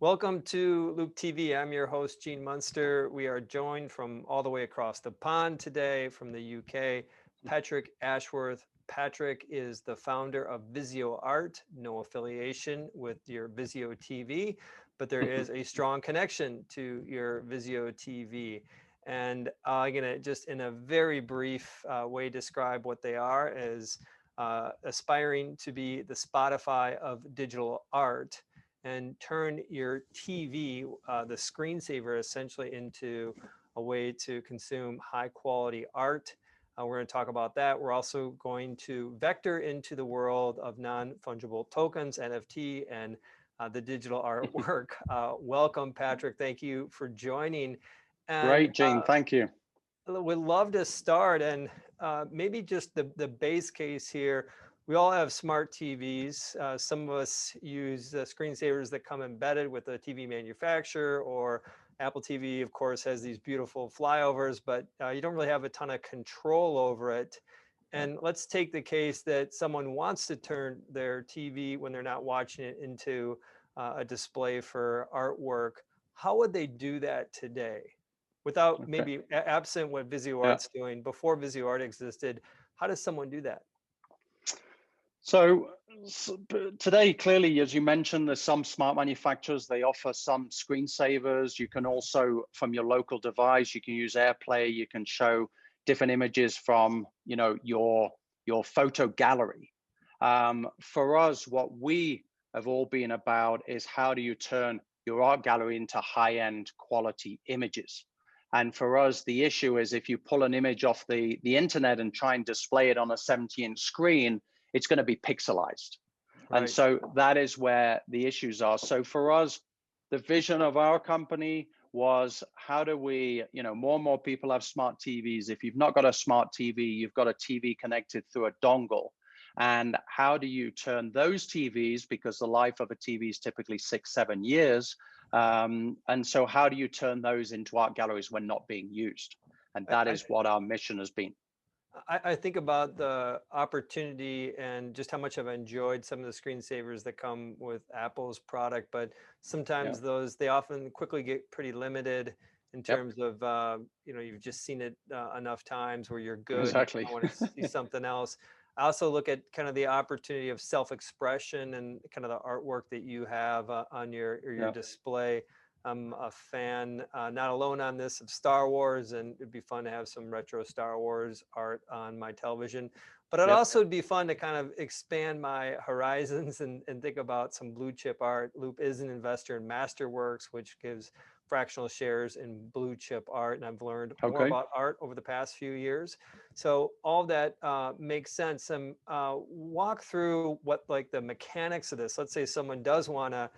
Welcome to Loup TV. I'm your host, Gene Munster. We are joined from all the way across the pond today from the UK, Patrick Ashworth. Patrick is the founder of Vizio Art, no affiliation with your Vizio TV, but there is a strong connection to your Vizio TV. And I'm going to just in a very brief way describe what they are as aspiring to be the Spotify of digital art and turn your TV, the screensaver, essentially into a way to consume high quality art. We're going to talk about that. We're also going to vector into the world of non-fungible tokens, NFT, and the digital artwork. Welcome, Patrick. Thank you for joining. And Great, Gene. Thank you. we'd love to start and maybe just the base case here. We all have smart TVs. Some of us use screensavers that come embedded with the TV manufacturer, or Apple TV, of course, has these beautiful flyovers, but you don't really have a ton of control over it. And let's take the case that someone wants to turn their TV when they're not watching it into a display for artwork. How would they do that today? Without Okay. maybe absent what Vizio Yeah. Art's doing, before Vizio Art existed, how does someone do that? So today, clearly, as you mentioned, there's some smart manufacturers. They offer some screensavers. You can also, from your local device, you can use AirPlay. You can show different images from, your photo gallery. For us, what we have all been about is how do you turn your art gallery into high-end quality images? And for us, the issue is if you pull an image off the internet and try and display it on a 70-inch screen, it's going to be pixelized. Right. And so that is where the issues are. So for us, the vision of our company was how do we, more and more people have smart TVs. If you've not got a smart TV, you've got a TV connected through a dongle. And how do you turn those TVs, because the life of a TV is typically 6-7 years. And so how do you turn those into art galleries when not being used? And that is what our mission has been. I think about the opportunity and just how much I've enjoyed some of the screensavers that come with Apple's product, but sometimes they often quickly get pretty limited in terms of, you've just seen it enough times where you're good. Exactly. I want to see something else. I also look at kind of the opportunity of self-expression and kind of the artwork that you have on your display. I'm a fan, not alone on this, of Star Wars, and it'd be fun to have some retro Star Wars art on my television. But it'd also be fun to kind of expand my horizons and think about some blue chip art. Loup is an investor in Masterworks, which gives fractional shares in blue chip art, and I've learned more about art over the past few years. So all that makes sense. And walk through what like the mechanics of this. Let's say someone does want to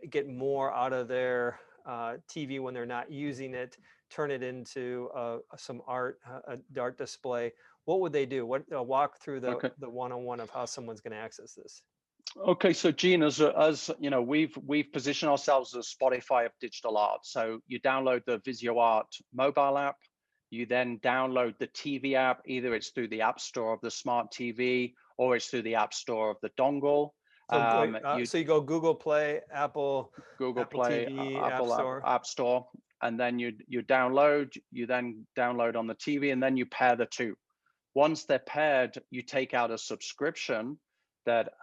get more out of their TV when they're not using it, turn it into some art, art display. What would they do? What walk through the one-on-one of how someone's going to access this? Okay, so Gene, as we've positioned ourselves as Spotify of digital art. So you download the Vizio Art mobile app. You then download the TV app. Either it's through the App Store of the smart TV or it's through the App Store of the dongle. So you go Google Play, Apple Play, TV, Apple App Store, and then you download. You then download on the TV, and then you pair the two. Once they're paired, you take out a subscription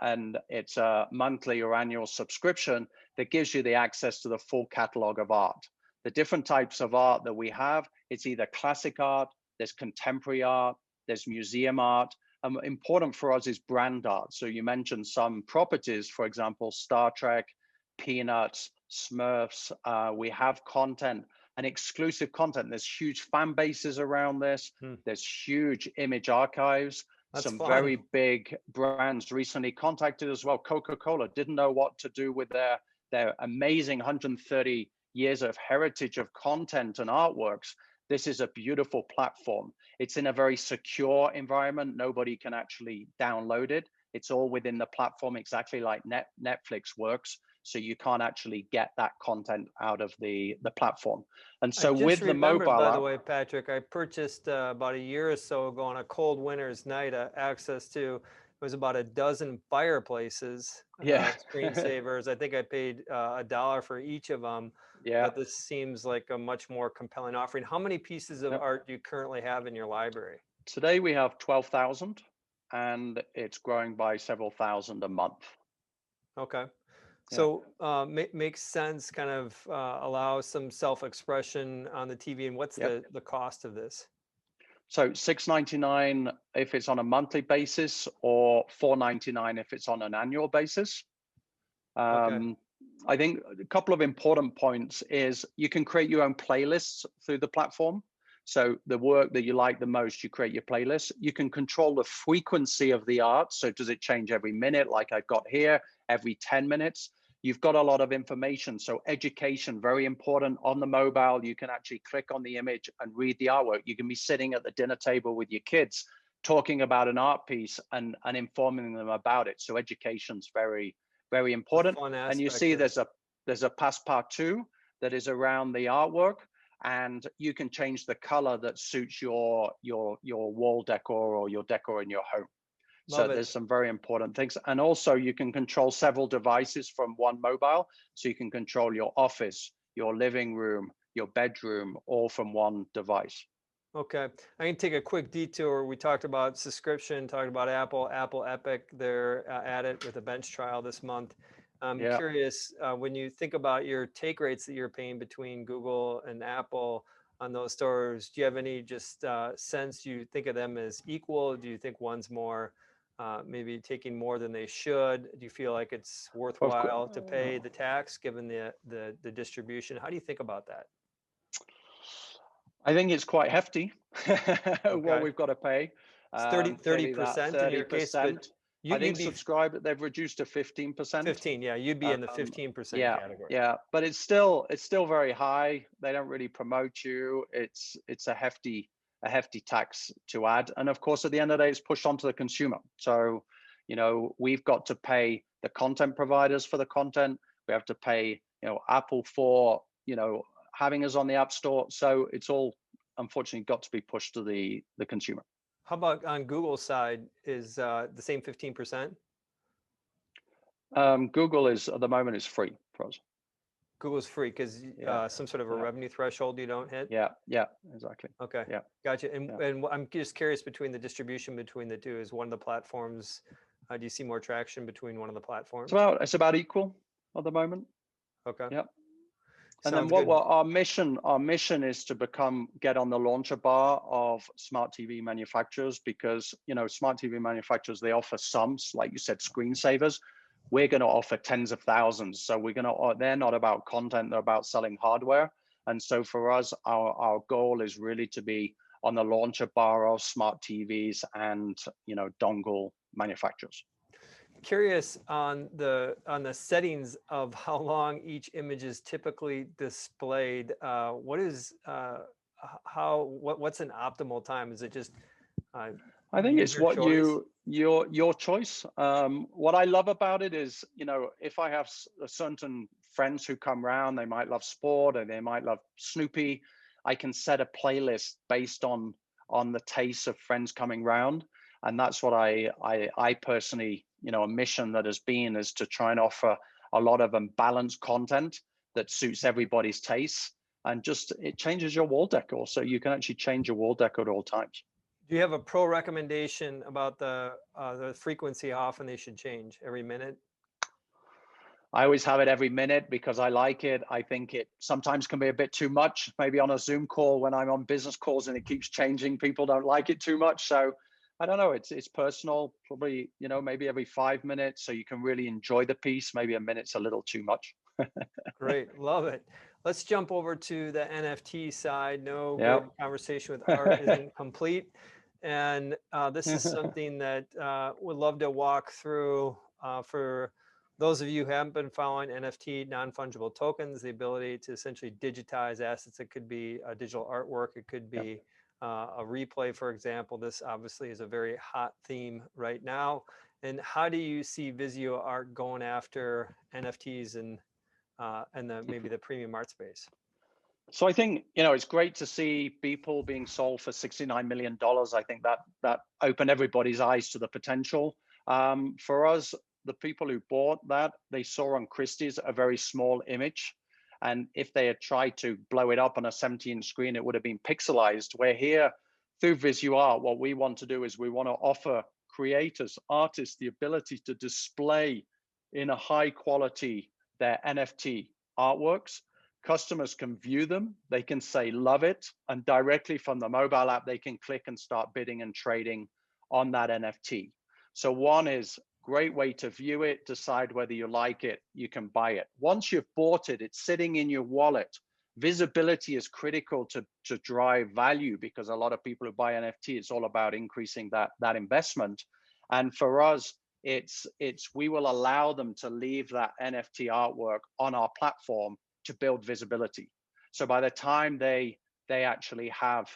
and it's a monthly or annual subscription that gives you the access to the full catalog of art. The different types of art that we have, it's either classic art, there's contemporary art, there's museum art. Important for us is brand art. So you mentioned some properties, for example, Star Trek, Peanuts, Smurfs. We have content and exclusive content. There's huge fan bases around this. There's huge image archives. Some very big brands recently contacted as well. Coca-Cola didn't know what to do with their amazing 130 years of heritage of content and artworks. This is a beautiful platform. It's in a very secure environment. Nobody can actually download it. It's all within the platform, exactly like Netflix works. So you can't actually get that content out of the platform. And so with the mobile app, by the way, Patrick, I purchased about a year or so ago on a cold winter's night access to was about a dozen fireplaces, Yeah. screensavers. I think I paid $1 for each of them, Yeah. but this seems like a much more compelling offering. How many pieces of Yep. art do you currently have in your library? Today we have 12,000 and it's growing by several thousand a month. Okay. Yeah. So makes sense, kind of allow some self-expression on the TV. And what's Yep. the cost of this? So 6.99 if it's on a monthly basis, or 4.99 if it's on an annual basis. Okay. Um, I think a couple of important points is you can create your own playlists through the platform. So the work that you like the most, you create your playlist. You can control the frequency of the art. So does it change every minute, like I've got here, every 10 minutes? You've got a lot of information. So education, very important. On the mobile, you can actually click on the image and read the artwork. You can be sitting at the dinner table with your kids, talking about an art piece and informing them about it. So education's very, very A important. fun And you aspect see of. there's a passepartout that is around the artwork, and you can change the color that suits your wall decor or your decor in your home. So Love it. there's some very important things. And also you can control several devices from one mobile. So you can control your office, your living room, your bedroom, all from one device. Okay. I can take a quick detour. We talked about subscription, talked about Apple Epic. They're at it with a bench trial this month. I'm Yeah. curious, when you think about your take rates that you're paying between Google and Apple on those stores, do you have any just sense you think of them as equal? Do you think one's more maybe taking more than they should? Do you feel like it's Of course. worthwhile to pay the tax given the distribution? How do you think about that? I think it's quite hefty what Okay. we've got to pay. It's 30 Clearly, that percent in your case, but 30%. I you'd think be subscribe they've reduced to 15%. 15. Yeah, you'd be in the 15% Yeah, category. yeah, but it's still very high. They don't really promote you. It's a hefty tax to add, and of course, at the end of the day, it's pushed onto the consumer. So, we've got to pay the content providers for the content. We have to pay, Apple for having us on the App Store. So it's all unfortunately got to be pushed to the consumer. How about on Google's side is the same 15%? Google is at the moment is free for us. Google's free because Yeah, some sort of a yeah, revenue threshold you don't hit? yeah, yeah, exactly. Okay, Yeah, gotcha. And yeah. I'm just curious between the distribution between the two. Is one of the platforms, do you see more traction between one of the platforms? It's about equal at the moment. Okay, Yeah. And then sounds good. our mission is to get on the launcher bar of smart TV manufacturers, because smart TV manufacturers, they offer some, like you said, screensavers. We're going to offer tens of thousands. So they're not about content, they're about selling hardware. And so for us, our goal is really to be on the launcher bar of smart TVs and dongle manufacturers. Curious on the settings of how long each image is typically displayed. What is what's an optimal time? Is it just uh, I think it's user what choice? your choice. What I love about it is, if I have a certain friends who come around, they might love sport and they might love Snoopy. I can set a playlist based on the taste of friends coming round, and that's what I personally, a mission that has been is to try and offer a lot of balanced content that suits everybody's tastes, and just it changes your wall decor, so you can actually change your wall decor at all times. Do you have a pro recommendation about the frequency, how often they should change? Every minute? I always have it every minute because I like it. I think it sometimes can be a bit too much, maybe on a Zoom call when I'm on business calls and it keeps changing. People don't like it too much. So I don't know. It's personal, probably, maybe every 5 minutes. So you can really enjoy the piece. Maybe a minute's a little too much. Great, love it. Let's jump over to the NFT side. No Yeah. good conversation with art isn't complete. And this is something that would love to walk through for those of you who haven't been following NFT, non-fungible tokens, the ability to essentially digitize assets. It could be a digital artwork. It could Yeah. be a replay, for example. This obviously is a very hot theme right now. And how do you see Vizio Art going after NFTs and maybe the premium art space? So I think, it's great to see people being sold for $69 million. I think that opened everybody's eyes to the potential. For us, the people who bought that, they saw on Christie's a very small image. And if they had tried to blow it up on a 17-inch screen, it would have been pixelized. Where here, through Vizio Art, what we want to do is we want to offer creators, artists, the ability to display in a high quality their NFT artworks. Customers can view them, they can say love it, and directly from the mobile app, they can click and start bidding and trading on that NFT. So one is great way to view it, decide whether you like it, you can buy it. Once you've bought it, it's sitting in your wallet. Visibility is critical to drive value, because a lot of people who buy NFT, it's all about increasing that investment. And for us, it's we will allow them to leave that NFT artwork on our platform to build visibility. So by the time they actually have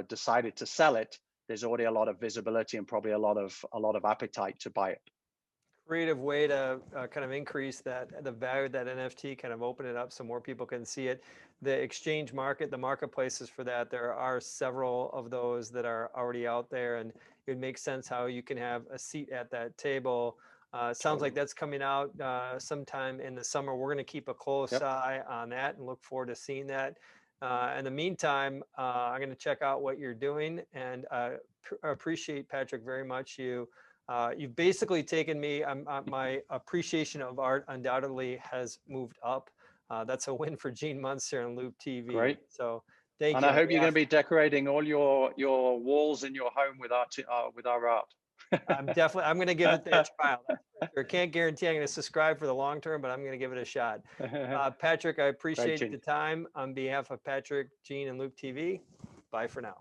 decided to sell it, there's already a lot of visibility and probably a lot of appetite to buy it. Creative way to kind of increase the value of that NFT, kind of open it up so more people can see it. The exchange market, the marketplaces for that, there are several of those that are already out there, and it would make sense how you can have a seat at that table. Sounds like that's coming out sometime in the summer. We're going to keep a close eye on that and look forward to seeing that. In the meantime, I'm going to check out what you're doing, and appreciate, Patrick, very much you've basically taken me, my appreciation of art undoubtedly has moved up. That's a win for Gene Munster and Loup TV. Great. So thank And you I on hope you're going behalf. to be decorating all your walls in your home with our art. I'm going to give it a trial. That's for sure. Can't guarantee I'm going to subscribe for the long term, but I'm going to give it a shot. Patrick, I Great, appreciate Gene. the time. On behalf of Patrick, Gene, and Loup TV, bye for now.